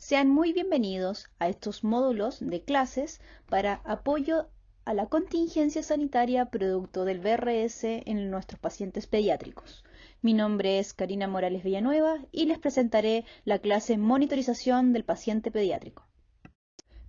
Sean muy bienvenidos a estos módulos de clases para apoyo a la contingencia sanitaria producto del VRS en nuestros pacientes pediátricos. Mi nombre es Karina Morales Villanueva y les presentaré la clase Monitorización del paciente pediátrico.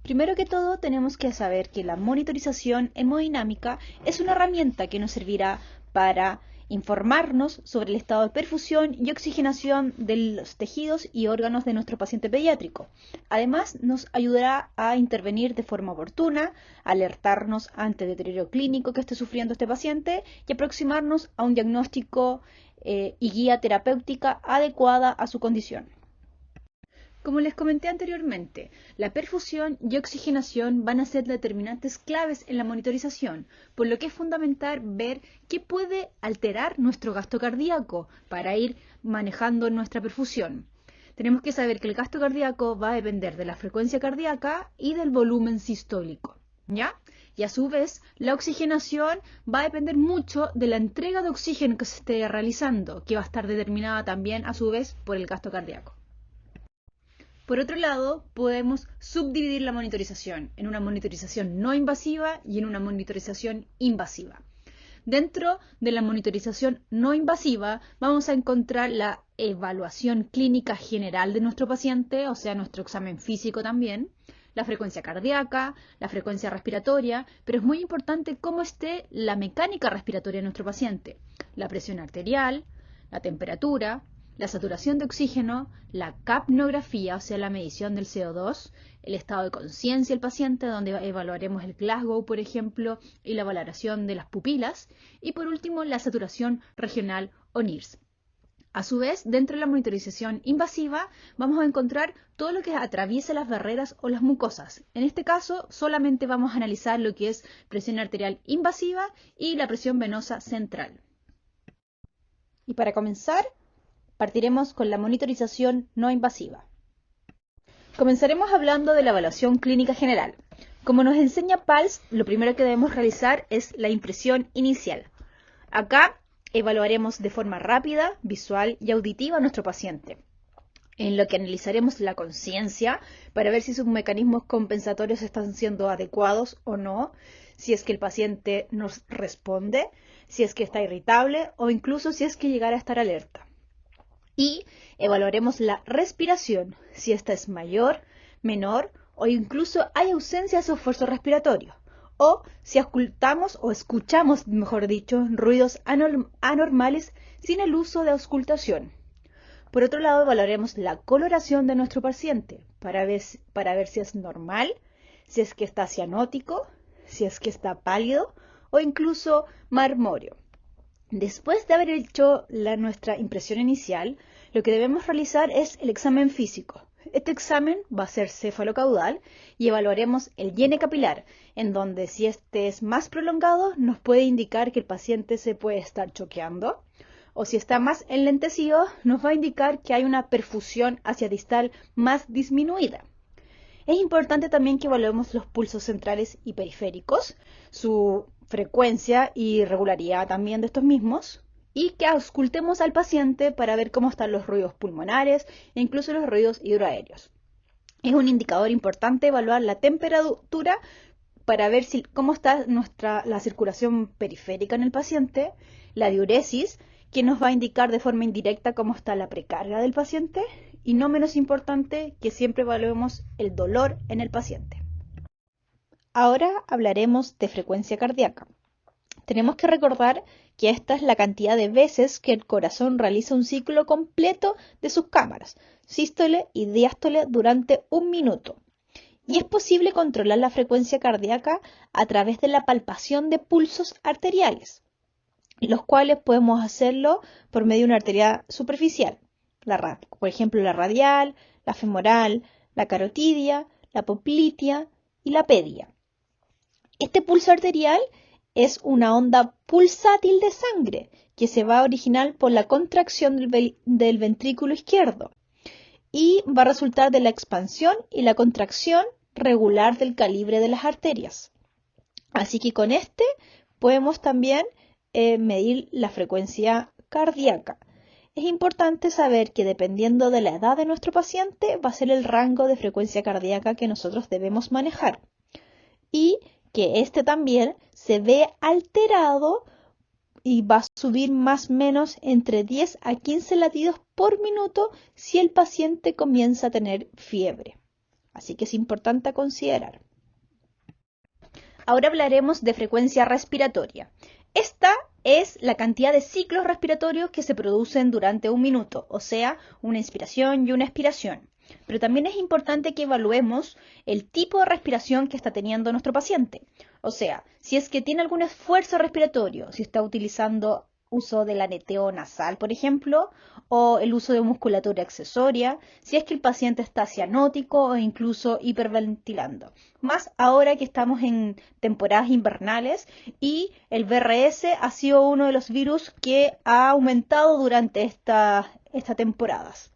Primero que todo, tenemos que saber que la monitorización hemodinámica es una herramienta que nos servirá para informarnos sobre el estado de perfusión y oxigenación de los tejidos y órganos de nuestro paciente pediátrico. Además, nos ayudará a intervenir de forma oportuna, alertarnos ante el deterioro clínico que esté sufriendo este paciente y aproximarnos a un diagnóstico y guía terapéutica adecuada a su condición. Como les comenté anteriormente, la perfusión y oxigenación van a ser determinantes claves en la monitorización, por lo que es fundamental ver qué puede alterar nuestro gasto cardíaco para ir manejando nuestra perfusión. Tenemos que saber que el gasto cardíaco va a depender de la frecuencia cardíaca y del volumen sistólico, ¿ya? Y a su vez, la oxigenación va a depender mucho de la entrega de oxígeno que se esté realizando, que va a estar determinada también a su vez por el gasto cardíaco. Por otro lado, podemos subdividir la monitorización en una monitorización no invasiva y en una monitorización invasiva. Dentro de la monitorización no invasiva vamos a encontrar la evaluación clínica general de nuestro paciente, o sea, nuestro examen físico también, la frecuencia cardíaca, la frecuencia respiratoria, pero es muy importante cómo esté la mecánica respiratoria de nuestro paciente, la presión arterial, la temperatura, la saturación de oxígeno, la capnografía, o sea, la medición del CO2, el estado de conciencia del paciente, donde evaluaremos el Glasgow, por ejemplo, y la valoración de las pupilas, y por último, la saturación regional o NIRS. A su vez, dentro de la monitorización invasiva, vamos a encontrar todo lo que atraviesa las barreras o las mucosas. En este caso, solamente vamos a analizar lo que es presión arterial invasiva y la presión venosa central. Y para comenzar, partiremos con la monitorización no invasiva. Comenzaremos hablando de la evaluación clínica general. Como nos enseña PALS, lo primero que debemos realizar es la impresión inicial. Acá evaluaremos de forma rápida, visual y auditiva a nuestro paciente, en lo que analizaremos la conciencia para ver si sus mecanismos compensatorios están siendo adecuados o no, si es que el paciente nos responde, si es que está irritable o incluso si es que llegara a estar alerta. Y evaluaremos la respiración, si esta es mayor, menor o incluso hay ausencia de su esfuerzo respiratorio. O si auscultamos o escuchamos, mejor dicho, ruidos anormales sin el uso de auscultación. Por otro lado, evaluaremos la coloración de nuestro paciente para ver si es normal, si es que está cianótico, si es que está pálido o incluso marmóreo. Después de haber hecho nuestra impresión inicial, lo que debemos realizar es el examen físico. Este examen va a ser cefalocaudal y evaluaremos el llene capilar, en donde si este es más prolongado nos puede indicar que el paciente se puede estar choqueando, o si está más enlentecido nos va a indicar que hay una perfusión hacia distal más disminuida. Es importante también que evaluemos los pulsos centrales y periféricos, su frecuencia y regularidad también de estos mismos, y que auscultemos al paciente para ver cómo están los ruidos pulmonares e incluso los ruidos hidroaéreos. Es un indicador importante evaluar la temperatura para ver cómo está la circulación periférica en el paciente, la diuresis, que nos va a indicar de forma indirecta cómo está la precarga del paciente, y no menos importante que siempre evaluemos el dolor en el paciente. Ahora hablaremos de frecuencia cardíaca. Tenemos que recordar que esta es la cantidad de veces que el corazón realiza un ciclo completo de sus cámaras, sístole y diástole durante 1 minuto. Y es posible controlar la frecuencia cardíaca a través de la palpación de pulsos arteriales, los cuales podemos hacerlo por medio de una arteria superficial, por ejemplo la radial, la femoral, la carotidia, la poplitea y la pedia. Este pulso arterial es una onda pulsátil de sangre que se va a originar por la contracción del ventrículo izquierdo y va a resultar de la expansión y la contracción regular del calibre de las arterias. Así que con este podemos también medir la frecuencia cardíaca. es importante saber que dependiendo de la edad de nuestro paciente va a ser el rango de frecuencia cardíaca que nosotros debemos manejar y que este también se ve alterado y va a subir más o menos entre 10 a 15 latidos por minuto si el paciente comienza a tener fiebre. Así que es importante considerar. Ahora hablaremos de frecuencia respiratoria. Esta es la cantidad de ciclos respiratorios que se producen durante un minuto, o sea, una inspiración y una expiración. Pero también es importante que evaluemos el tipo de respiración que está teniendo nuestro paciente. O sea, si es que tiene algún esfuerzo respiratorio, si está utilizando uso del aleteo nasal, por ejemplo, o el uso de musculatura accesoria, si es que el paciente está cianótico o incluso hiperventilando. Más ahora que estamos en temporadas invernales y el VRS ha sido uno de los virus que ha aumentado durante estas temporadas,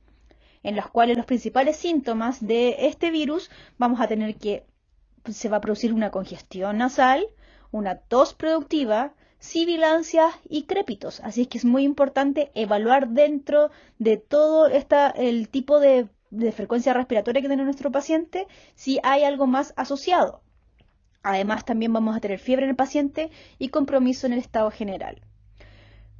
en las cuales los principales síntomas de este virus vamos a tener que se va a producir una congestión nasal, una tos productiva, sibilancias y crépitos. Así es que es muy importante evaluar dentro de todo el tipo de frecuencia respiratoria que tiene nuestro paciente si hay algo más asociado. Además, también vamos a tener fiebre en el paciente y compromiso en el estado general.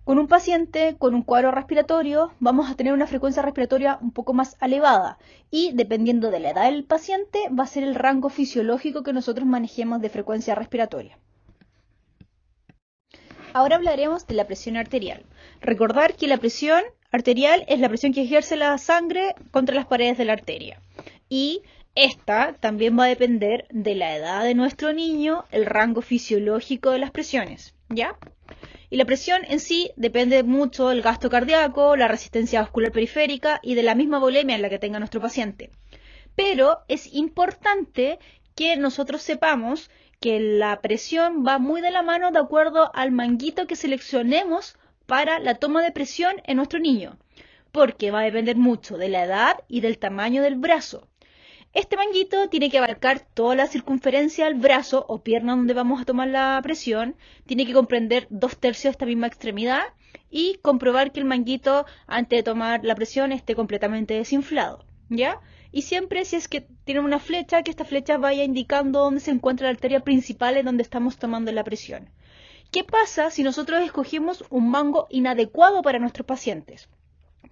Con un paciente con un cuadro respiratorio vamos a tener una frecuencia respiratoria un poco más elevada y dependiendo de la edad del paciente va a ser el rango fisiológico que nosotros manejemos de frecuencia respiratoria. Ahora hablaremos de la presión arterial. Recordar que la presión arterial es la presión que ejerce la sangre contra las paredes de la arteria. Y esta también va a depender de la edad de nuestro niño, el rango fisiológico de las presiones, ¿ya? Y la presión en sí depende mucho del gasto cardíaco, la resistencia vascular periférica y de la misma volemia en la que tenga nuestro paciente. Pero es importante que nosotros sepamos que la presión va muy de la mano de acuerdo al manguito que seleccionemos para la toma de presión en nuestro niño, porque va a depender mucho de la edad y del tamaño del brazo. Este manguito tiene que abarcar toda la circunferencia del brazo o pierna donde vamos a tomar la presión, tiene que comprender 2/3 de esta misma extremidad y comprobar que el manguito antes de tomar la presión esté completamente desinflado, ¿ya? Y siempre si es que tiene una flecha, que esta flecha vaya indicando dónde se encuentra la arteria principal en donde estamos tomando la presión. ¿Qué pasa si nosotros escogimos un mango inadecuado para nuestros pacientes?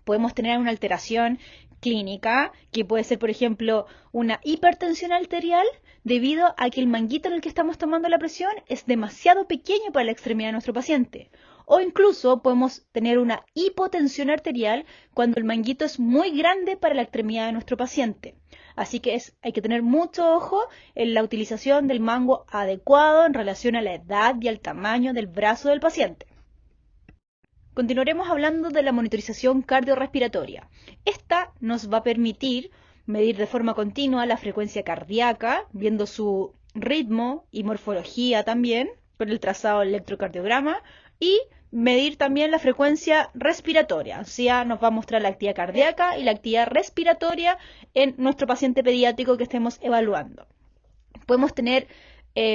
Podemos tener una alteración clínica, que puede ser, por ejemplo, una hipertensión arterial debido a que el manguito en el que estamos tomando la presión es demasiado pequeño para la extremidad de nuestro paciente. O incluso podemos tener una hipotensión arterial cuando el manguito es muy grande para la extremidad de nuestro paciente. Así que hay que tener mucho ojo en la utilización del mango adecuado en relación a la edad y al tamaño del brazo del paciente. Continuaremos hablando de la monitorización cardiorrespiratoria. Esta nos va a permitir medir de forma continua la frecuencia cardíaca, viendo su ritmo y morfología también, con el trazado del electrocardiograma, y medir también la frecuencia respiratoria, o sea, nos va a mostrar la actividad cardíaca y la actividad respiratoria en nuestro paciente pediátrico que estemos evaluando. Podemos tener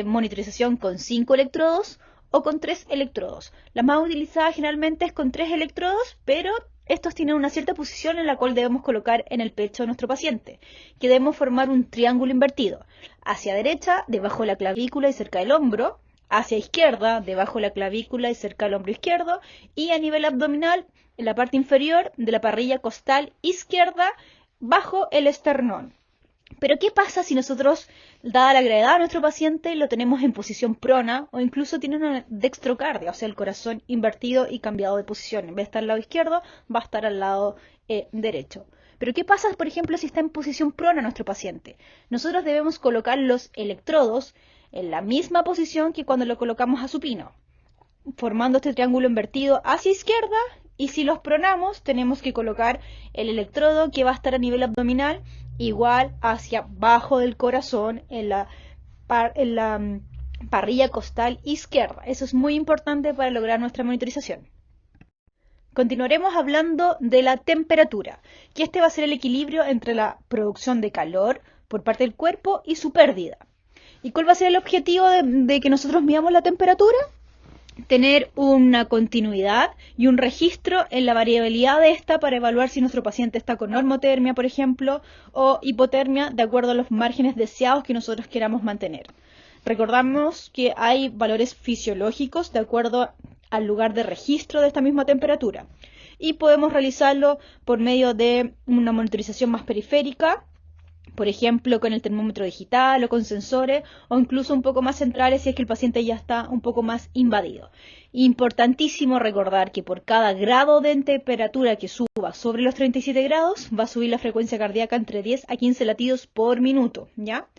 monitorización con 5 electrodos o con 3 electrodos. La más utilizada generalmente es con 3 electrodos, pero estos tienen una cierta posición en la cual debemos colocar en el pecho de nuestro paciente, que debemos formar un triángulo invertido. Hacia derecha, debajo de la clavícula y cerca del hombro, hacia izquierda, debajo de la clavícula y cerca del hombro izquierdo, y a nivel abdominal, en la parte inferior de la parrilla costal izquierda, bajo el esternón. Pero ¿qué pasa si nosotros, dada la gravedad de nuestro paciente, lo tenemos en posición prona o incluso tiene una dextrocardia, o sea, el corazón invertido y cambiado de posición? En vez de estar al lado izquierdo, va a estar al lado derecho. Pero ¿qué pasa, por ejemplo, si está en posición prona nuestro paciente? Nosotros debemos colocar los electrodos en la misma posición que cuando lo colocamos a supino, formando este triángulo invertido hacia izquierda, y si los pronamos tenemos que colocar el electrodo que va a estar a nivel abdominal igual hacia abajo del corazón en la parrilla costal izquierda. Eso es muy importante para lograr nuestra monitorización. Continuaremos hablando de la temperatura, que este va a ser el equilibrio entre la producción de calor por parte del cuerpo y su pérdida. ¿Y cuál va a ser el objetivo de que nosotros midamos la temperatura? tener una continuidad y un registro en la variabilidad de esta para evaluar si nuestro paciente está con normotermia, por ejemplo, o hipotermia, de acuerdo a los márgenes deseados que nosotros queramos mantener. Recordamos que hay valores fisiológicos de acuerdo al lugar de registro de esta misma temperatura y podemos realizarlo por medio de una monitorización más periférica, por ejemplo con el termómetro digital o con sensores, o incluso un poco más centrales si es que el paciente ya está un poco más invadido. Importantísimo recordar que por cada grado de temperatura que suba sobre los 37 grados va a subir la frecuencia cardíaca entre 10 a 15 latidos por minuto, ¿ya?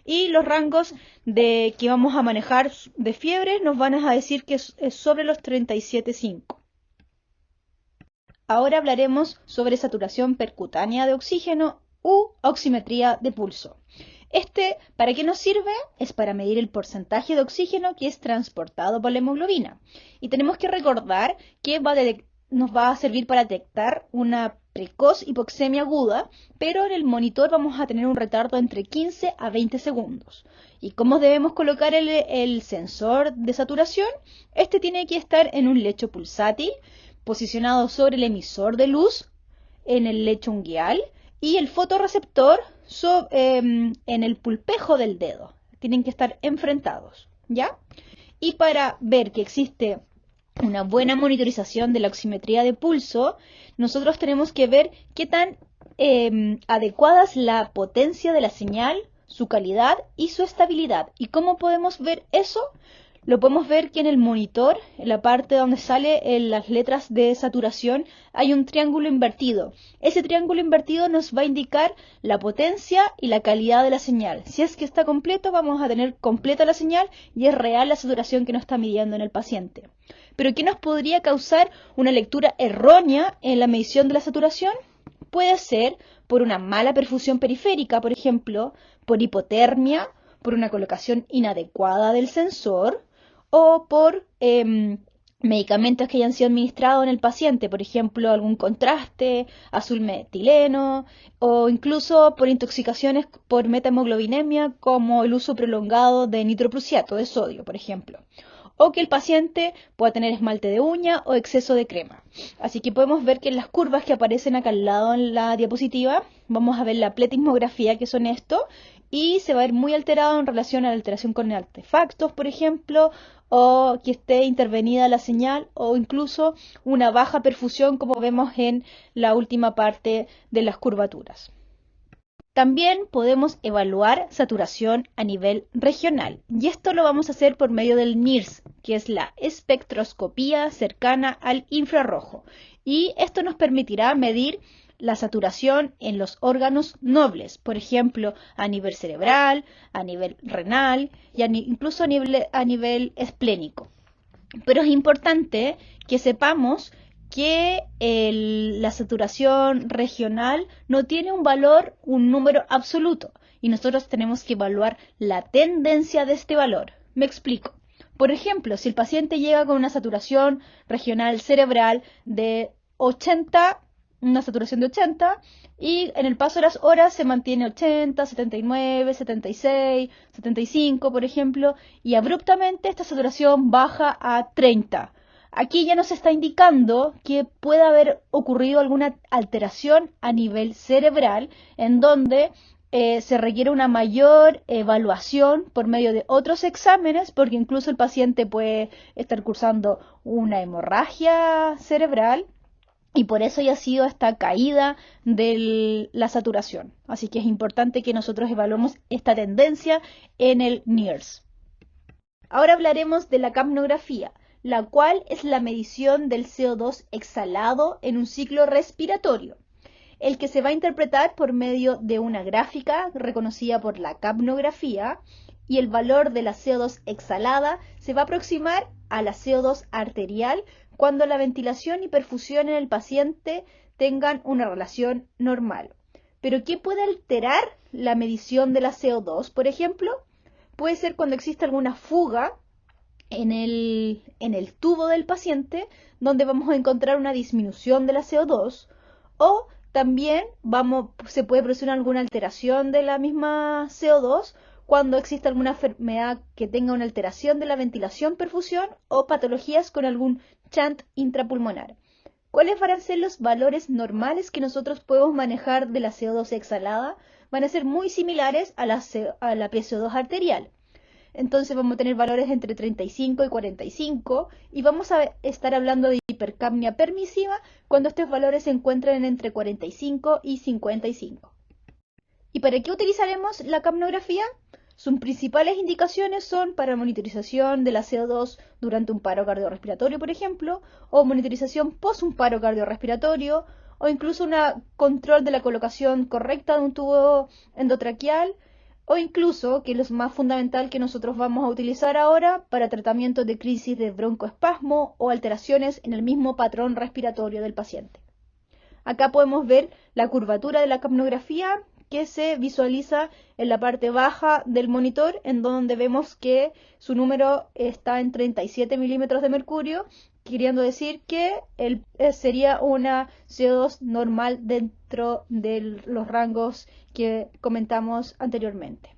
Y los rangos que vamos a manejar de fiebre nos van a decir que es sobre los 37,5. Ahora hablaremos sobre saturación percutánea de oxígeno u oximetría de pulso. ¿Para qué nos sirve? Es para medir el porcentaje de oxígeno que es transportado por la hemoglobina. Y tenemos que recordar que nos va a servir para detectar una precoz hipoxemia aguda, pero en el monitor vamos a tener un retardo entre 15 a 20 segundos. ¿Y cómo debemos colocar el sensor de saturación? Tiene que estar en un lecho pulsátil, posicionado sobre el emisor de luz, en el lecho unguial, y el fotorreceptor en el pulpejo del dedo. Tienen que estar enfrentados, ¿ya? Y para ver que existe una buena monitorización de la oximetría de pulso, nosotros tenemos que ver qué tan adecuada es la potencia de la señal, su calidad y su estabilidad. ¿Y cómo podemos ver eso? Lo podemos ver que en el monitor, en la parte donde sale las letras de saturación, hay un triángulo invertido. Ese triángulo invertido nos va a indicar la potencia y la calidad de la señal. Si es que está completo, vamos a tener completa la señal y es real la saturación que nos está midiendo en el paciente. ¿Pero qué nos podría causar una lectura errónea en la medición de la saturación? Puede ser por una mala perfusión periférica, por ejemplo, por hipotermia, por una colocación inadecuada del sensor, o por medicamentos que hayan sido administrados en el paciente, por ejemplo, algún contraste, azul metileno, o incluso por intoxicaciones por metahemoglobinemia, como el uso prolongado de nitroprusiato de sodio, por ejemplo. O que el paciente pueda tener esmalte de uña o exceso de crema. Así que podemos ver que en las curvas que aparecen acá al lado en la diapositiva, vamos a ver la pletismografía, que son esto, y se va a ver muy alterado en relación a la alteración con artefactos, por ejemplo, o que esté intervenida la señal, o incluso una baja perfusión, como vemos en la última parte de las curvaturas. También podemos evaluar saturación a nivel regional, y esto lo vamos a hacer por medio del NIRS, que es la espectroscopía cercana al infrarrojo, y esto nos permitirá medir la saturación en los órganos nobles, por ejemplo, a nivel cerebral, a nivel renal y incluso a nivel esplénico. Pero es importante que sepamos que la saturación regional no tiene un número absoluto, y nosotros tenemos que evaluar la tendencia de este valor. Me explico. Por ejemplo, si el paciente llega con una saturación regional cerebral de 80, una saturación de 80, y en el paso de las horas se mantiene 80, 79, 76, 75, por ejemplo, y abruptamente esta saturación baja a 30. Aquí ya nos está indicando que puede haber ocurrido alguna alteración a nivel cerebral, en donde se requiere una mayor evaluación por medio de otros exámenes, porque incluso el paciente puede estar cursando una hemorragia cerebral, y por eso ya ha sido esta caída de la saturación. Así que es importante que nosotros evaluemos esta tendencia en el NIRS. Ahora hablaremos de la capnografía, la cual es la medición del CO2 exhalado en un ciclo respiratorio, el que se va a interpretar por medio de una gráfica reconocida por la capnografía, y el valor de la CO2 exhalada se va a aproximar a la CO2 arterial cuando la ventilación y perfusión en el paciente tengan una relación normal. ¿Pero qué puede alterar la medición de la CO2, por ejemplo? Puede ser cuando existe alguna fuga en el tubo del paciente, donde vamos a encontrar una disminución de la CO2, o también se puede producir alguna alteración de la misma CO2 cuando existe alguna enfermedad que tenga una alteración de la ventilación-perfusión o patologías con algún shunt intrapulmonar. ¿Cuáles van a ser los valores normales que nosotros podemos manejar de la CO2 exhalada? Van a ser muy similares a la PCO2 arterial. Entonces vamos a tener valores entre 35 y 45 y vamos a estar hablando de hipercapnia permisiva cuando estos valores se encuentran entre 45 y 55. ¿Y para qué utilizaremos la capnografía? Sus principales indicaciones son para monitorización de la CO2 durante un paro cardiorrespiratorio, por ejemplo, o monitorización post un paro cardiorrespiratorio, o incluso un control de la colocación correcta de un tubo endotraqueal, o incluso, que es lo más fundamental que nosotros vamos a utilizar ahora, para tratamiento de crisis de broncoespasmo o alteraciones en el mismo patrón respiratorio del paciente. Acá podemos ver la curvatura de la capnografía que se visualiza en la parte baja del monitor, en donde vemos que su número está en 37 milímetros de mercurio, queriendo decir que sería una CO2 normal dentro de los rangos que comentamos anteriormente.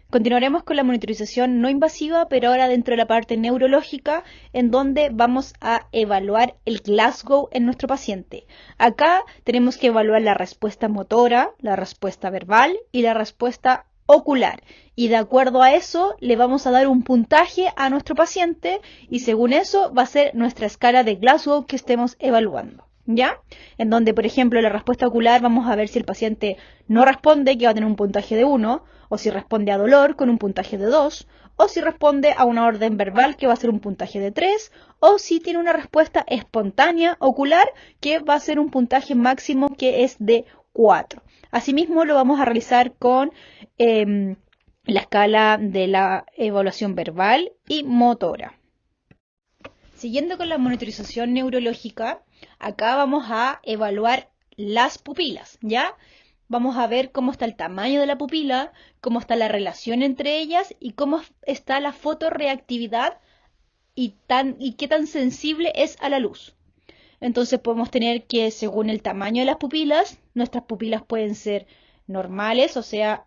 Continuaremos con la monitorización no invasiva, pero ahora dentro de la parte neurológica, en donde vamos a evaluar el Glasgow en nuestro paciente. Acá tenemos que evaluar la respuesta motora, la respuesta verbal y la respuesta ocular. Y de acuerdo a eso, le vamos a dar un puntaje a nuestro paciente y según eso va a ser nuestra escala de Glasgow que estemos evaluando. ¿Ya? En donde, por ejemplo, la respuesta ocular vamos a ver si el paciente no responde, que va a tener un puntaje de 1, o si responde a dolor con un puntaje de 2, o si responde a una orden verbal que va a ser un puntaje de 3, o si tiene una respuesta espontánea ocular que va a ser un puntaje máximo que es de 4. Asimismo, lo vamos a realizar con la escala de la evaluación verbal y motora. Siguiendo con la monitorización neurológica, acá vamos a evaluar las pupilas, ¿ya? Vamos a ver cómo está el tamaño de la pupila, cómo está la relación entre ellas y cómo está la fotorreactividad y qué tan sensible es a la luz. Entonces podemos tener que según el tamaño de las pupilas, nuestras pupilas pueden ser normales, o sea,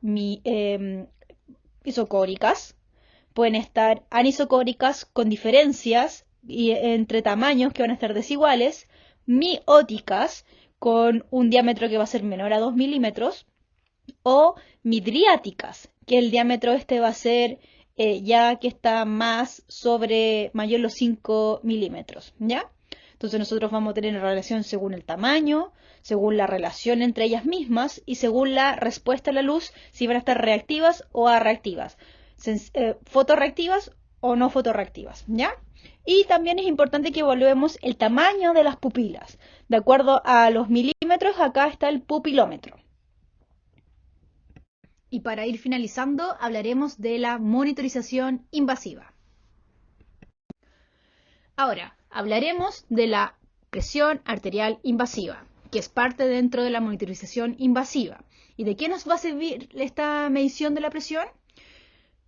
isocóricas, pueden estar anisocóricas con diferencias y entre tamaños que van a estar desiguales, mióticas con un diámetro que va a ser menor a 2 milímetros, o midriáticas, que el diámetro va a ser ya que está mayor los 5 milímetros, ¿ya? Entonces nosotros vamos a tener una relación según el tamaño, según la relación entre ellas mismas y según la respuesta a la luz, si van a estar reactivas o arreactivas, fotorreactivas o no fotorreactivas, ¿ya? Y también es importante que evaluemos el tamaño de las pupilas. De acuerdo a los milímetros, acá está el pupilómetro. Y para ir finalizando, hablaremos de la monitorización invasiva. Ahora, hablaremos de la presión arterial invasiva, que es parte dentro de la monitorización invasiva. ¿Y de qué nos va a servir esta medición de la presión?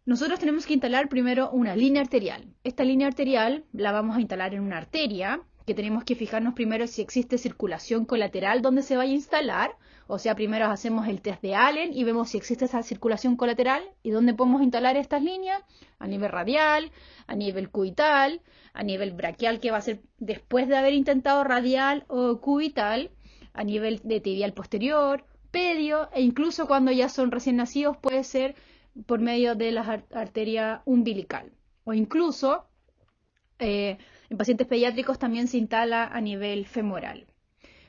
Nosotros tenemos que instalar primero una línea arterial. Esta línea arterial la vamos a instalar en una arteria, que tenemos que fijarnos primero si existe circulación colateral donde se vaya a instalar. O sea, primero hacemos el test de Allen y vemos si existe esa circulación colateral y dónde podemos instalar estas líneas, a nivel radial, a nivel cubital, a nivel braquial, que va a ser después de haber intentado radial o cubital, a nivel de tibial posterior, pedio, e incluso cuando ya son recién nacidos puede ser por medio de la arteria umbilical. O incluso en pacientes pediátricos también se instala a nivel femoral.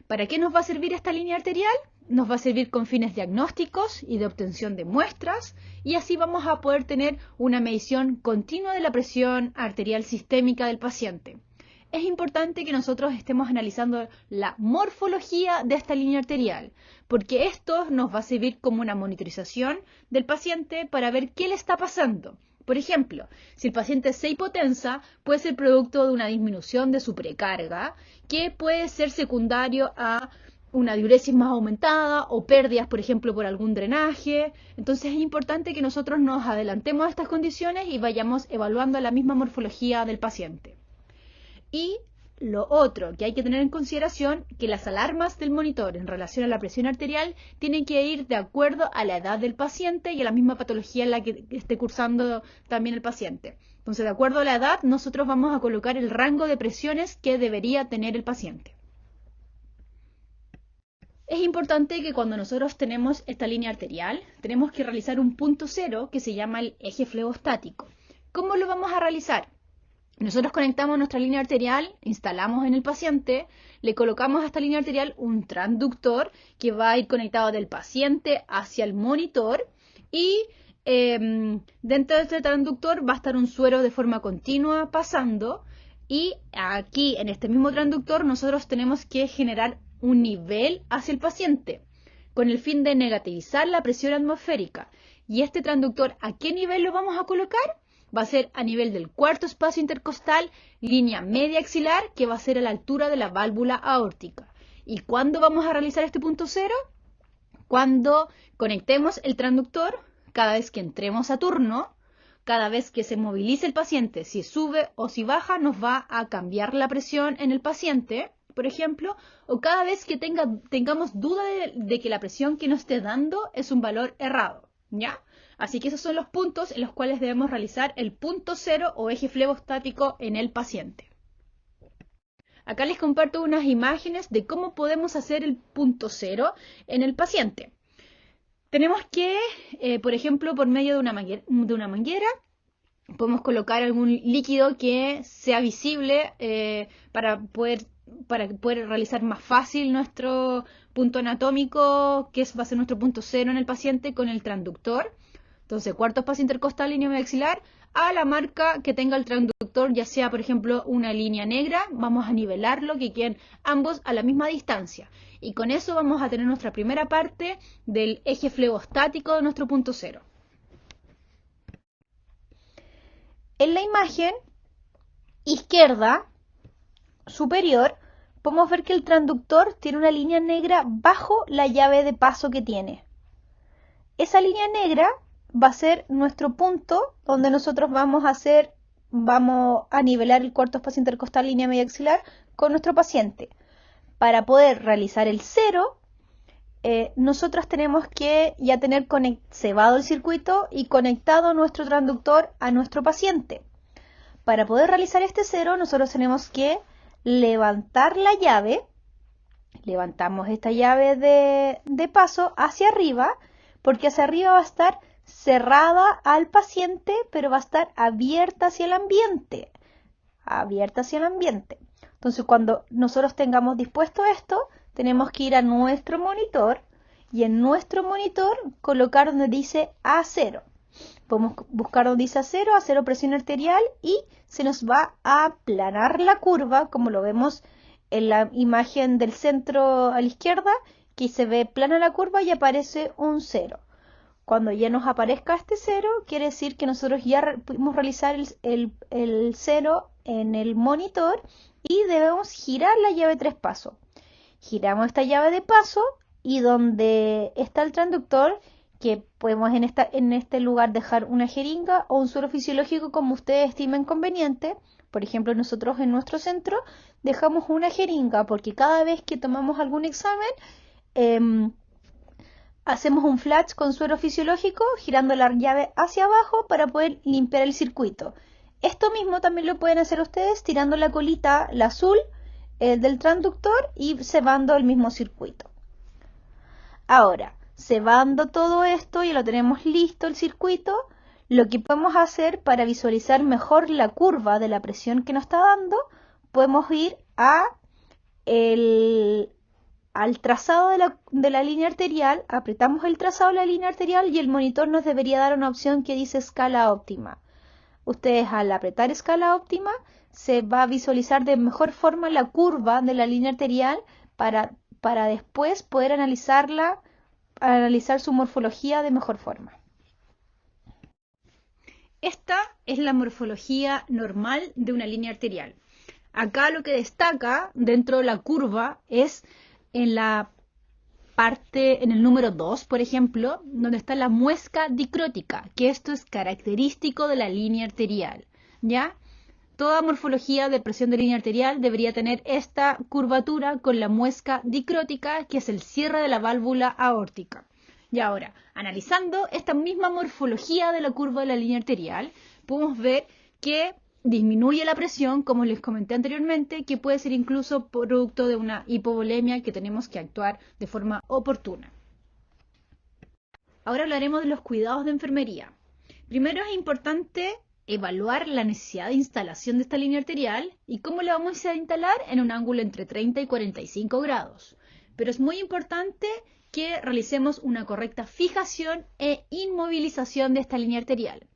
¿Para qué nos va a servir esta línea arterial? Nos va a servir con fines diagnósticos y de obtención de muestras y así vamos a poder tener una medición continua de la presión arterial sistémica del paciente. Es importante que nosotros estemos analizando la morfología de esta línea arterial, porque esto nos va a servir como una monitorización del paciente para ver qué le está pasando. Por ejemplo, si el paciente se hipotensa, puede ser producto de una disminución de su precarga, que puede ser secundario a una diuresis más aumentada o pérdidas, por ejemplo, por algún drenaje. Entonces es importante que nosotros nos adelantemos a estas condiciones y vayamos evaluando la misma morfología del paciente. Y Lo otro que hay que tener en consideración que las alarmas del monitor en relación a la presión arterial tienen que ir de acuerdo a la edad del paciente y a la misma patología en la que esté cursando también el paciente. Entonces, de acuerdo a la edad, nosotros vamos a colocar el rango de presiones que debería tener el paciente. Es importante que cuando nosotros tenemos esta línea arterial, tenemos que realizar un punto cero que se llama el eje flebostático. ¿Cómo lo vamos a realizar? Nosotros conectamos nuestra línea arterial, instalamos en el paciente, le colocamos a esta línea arterial un transductor que va a ir conectado del paciente hacia el monitor y dentro de este transductor va a estar un suero de forma continua pasando y aquí en este mismo transductor nosotros tenemos que generar un nivel hacia el paciente con el fin de negativizar la presión atmosférica. ¿Y este transductor a qué nivel lo vamos a colocar? Va a ser a nivel del cuarto espacio intercostal, línea media axilar, que va a ser a la altura de la válvula aórtica. ¿Y cuándo vamos a realizar este punto cero? Cuando conectemos el transductor, cada vez que entremos a turno, cada vez que se movilice el paciente, si sube o si baja, nos va a cambiar la presión en el paciente, por ejemplo, o cada vez que tengamos duda de que la presión que nos esté dando es un valor errado, ¿ya? Así que esos son los puntos en los cuales debemos realizar el punto cero o eje flebostático en el paciente. Acá les comparto unas imágenes de cómo podemos hacer el punto cero en el paciente. Tenemos que, por ejemplo, por medio de una manguera, podemos colocar algún líquido que sea visible para poder realizar más fácil nuestro punto anatómico, que va a ser nuestro punto cero en el paciente con el transductor. Entonces, cuarto espacio intercostal, línea media a la marca que tenga el transductor, ya sea, por ejemplo, una línea negra, vamos a nivelarlo, que queden ambos a la misma distancia. Y con eso vamos a tener nuestra primera parte del eje flebostático de nuestro punto cero. En la imagen izquierda superior, podemos ver que el transductor tiene una línea negra bajo la llave de paso que tiene. Esa línea negra va a ser nuestro punto donde nosotros vamos a nivelar el cuarto espacio intercostal, línea media axilar con nuestro paciente. Para poder realizar el cero, nosotros tenemos que ya tener cebado el circuito y conectado nuestro transductor a nuestro paciente. Para poder realizar este cero, nosotros tenemos que levantar la llave, levantamos esta llave de paso hacia arriba, porque hacia arriba va a estar cerrada al paciente, pero va a estar abierta hacia el ambiente. Entonces, cuando nosotros tengamos dispuesto esto, tenemos que ir a nuestro monitor y en nuestro monitor colocar donde dice A0. Podemos buscar donde dice A0 presión arterial, y se nos va a aplanar la curva, como lo vemos en la imagen del centro a la izquierda, que se ve plana la curva y aparece un 0. Cuando ya nos aparezca este 0, quiere decir que nosotros ya pudimos realizar el 0 en el monitor y debemos girar la llave 3 pasos. Giramos esta llave de paso y donde está el transductor, que podemos en este lugar dejar una jeringa o un suero fisiológico como ustedes estimen conveniente. Por ejemplo, nosotros en nuestro centro dejamos una jeringa porque cada vez que tomamos algún examen, hacemos un flash con suero fisiológico girando la llave hacia abajo para poder limpiar el circuito. Esto mismo también lo pueden hacer ustedes tirando la colita, la azul, del transductor y cebando el mismo circuito. Ahora, cebando todo esto y lo tenemos listo el circuito, lo que podemos hacer para visualizar mejor la curva de la presión que nos está dando, podemos ir al trazado de la línea arterial, apretamos el trazado de la línea arterial y el monitor nos debería dar una opción que dice escala óptima. Ustedes al apretar escala óptima se va a visualizar de mejor forma la curva de la línea arterial para después poder analizar su morfología de mejor forma. Esta es la morfología normal de una línea arterial. Acá lo que destaca dentro de la curva es en la parte, en el número 2, por ejemplo, donde está la muesca dicrótica, que esto es característico de la línea arterial, ¿ya? Toda morfología de presión de línea arterial debería tener esta curvatura con la muesca dicrótica, que es el cierre de la válvula aórtica. Y ahora, analizando esta misma morfología de la curva de la línea arterial, podemos ver que disminuye la presión, como les comenté anteriormente, que puede ser incluso producto de una hipovolemia que tenemos que actuar de forma oportuna. Ahora hablaremos de los cuidados de enfermería. Primero es importante evaluar la necesidad de instalación de esta línea arterial y cómo la vamos a instalar en un ángulo entre 30 y 45 grados. Pero es muy importante que realicemos una correcta fijación e inmovilización de esta línea arterial.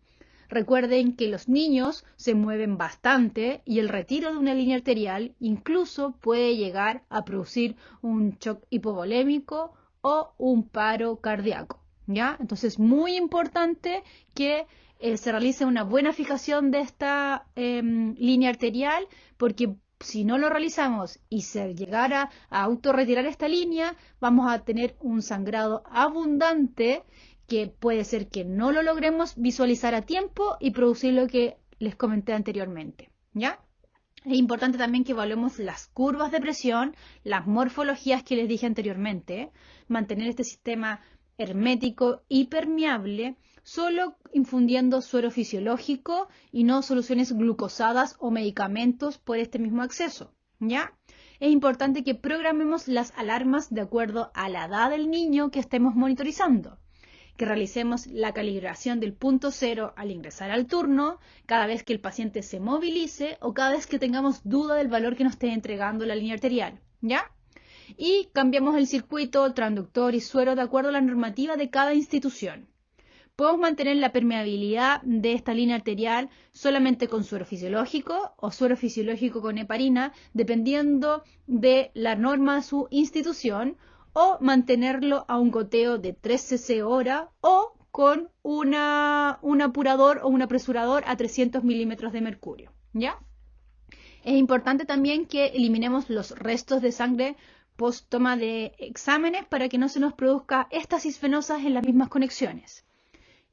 Recuerden que los niños se mueven bastante y el retiro de una línea arterial incluso puede llegar a producir un shock hipovolémico o un paro cardíaco, ¿ya? Entonces es muy importante que se realice una buena fijación de esta línea arterial, porque si no lo realizamos y se llegara a autorretirar esta línea, vamos a tener un sangrado abundante que puede ser que no lo logremos visualizar a tiempo y producir lo que les comenté anteriormente, ¿ya? Es importante también que evaluemos las curvas de presión, las morfologías que les dije anteriormente, mantener este sistema hermético y permeable, solo infundiendo suero fisiológico y no soluciones glucosadas o medicamentos por este mismo acceso, ¿ya? Es importante que programemos las alarmas de acuerdo a la edad del niño que estemos monitorizando, que realicemos la calibración del punto cero al ingresar al turno, cada vez que el paciente se movilice o cada vez que tengamos duda del valor que nos esté entregando la línea arterial, ¿ya? Y cambiamos el circuito, transductor y suero de acuerdo a la normativa de cada institución. Podemos mantener la permeabilidad de esta línea arterial solamente con suero fisiológico o suero fisiológico con heparina, dependiendo de la norma de su institución, o mantenerlo a un goteo de 3 cc hora o con un apurador o un apresurador a 300 milímetros de mercurio, ¿ya? Es importante también que eliminemos los restos de sangre post toma de exámenes para que no se nos produzca éstasis venosas en las mismas conexiones.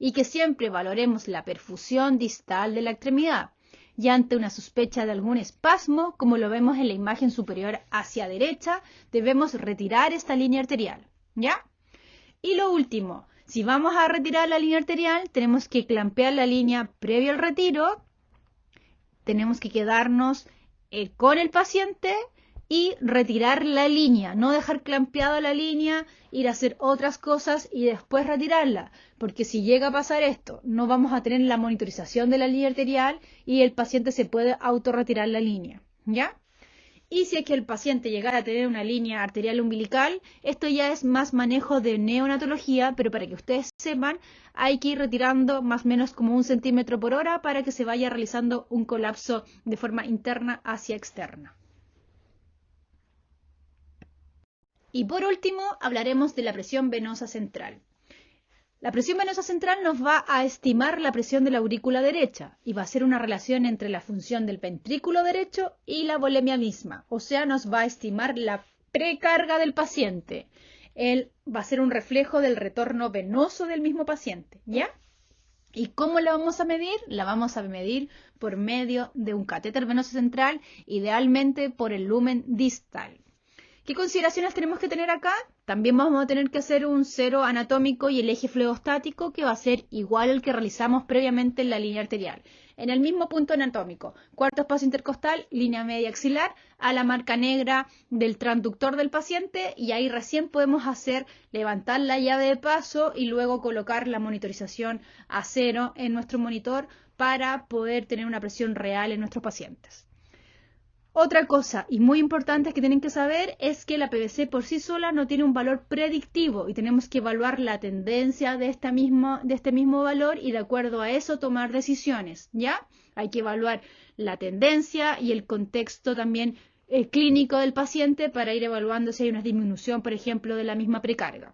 Y que siempre valoremos la perfusión distal de la extremidad. Y ante una sospecha de algún espasmo, como lo vemos en la imagen superior hacia derecha, debemos retirar esta línea arterial, ¿ya? Y lo último, si vamos a retirar la línea arterial, tenemos que clampear la línea previo al retiro, tenemos que quedarnos con el paciente y retirar la línea, no dejar clampeada la línea, ir a hacer otras cosas y después retirarla, porque si llega a pasar esto, no vamos a tener la monitorización de la línea arterial y el paciente se puede autorretirar la línea, ¿ya? Y si es que el paciente llegara a tener una línea arterial umbilical, esto ya es más manejo de neonatología, pero para que ustedes sepan, hay que ir retirando más o menos como 1 centímetro por hora para que se vaya realizando un colapso de forma interna hacia externa. Y por último, hablaremos de la presión venosa central. La presión venosa central nos va a estimar la presión de la aurícula derecha y va a ser una relación entre la función del ventrículo derecho y la volemia misma. O sea, nos va a estimar la precarga del paciente. Él va a ser un reflejo del retorno venoso del mismo paciente, ¿ya? ¿Y cómo la vamos a medir? La vamos a medir por medio de un catéter venoso central, idealmente por el lumen distal. ¿Qué consideraciones tenemos que tener acá? También vamos a tener que hacer un cero anatómico y el eje fluidostático, que va a ser igual al que realizamos previamente en la línea arterial. En el mismo punto anatómico, cuarto espacio intercostal, línea media axilar, a la marca negra del transductor del paciente, y ahí recién podemos levantar la llave de paso y luego colocar la monitorización a cero en nuestro monitor para poder tener una presión real en nuestros pacientes. Otra cosa, y muy importante, que tienen que saber es que la PVC por sí sola no tiene un valor predictivo y tenemos que evaluar la tendencia de este mismo valor y de acuerdo a eso tomar decisiones, ¿ya? Hay que evaluar la tendencia y el contexto también clínico del paciente para ir evaluando si hay una disminución, por ejemplo, de la misma precarga.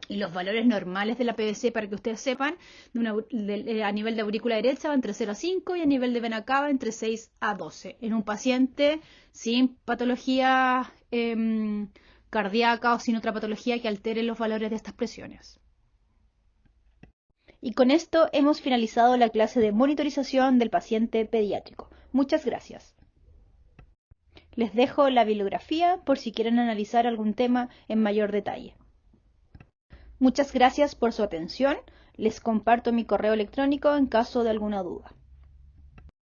Y los valores normales de la PVC, para que ustedes sepan, a nivel de aurícula derecha va entre 0 a 5 y a nivel de vena cava entre 6 a 12. En un paciente sin patología cardíaca o sin otra patología que altere los valores de estas presiones. Y con esto hemos finalizado la clase de monitorización del paciente pediátrico. Muchas gracias. Les dejo la bibliografía por si quieren analizar algún tema en mayor detalle. Muchas gracias por su atención. Les comparto mi correo electrónico en caso de alguna duda.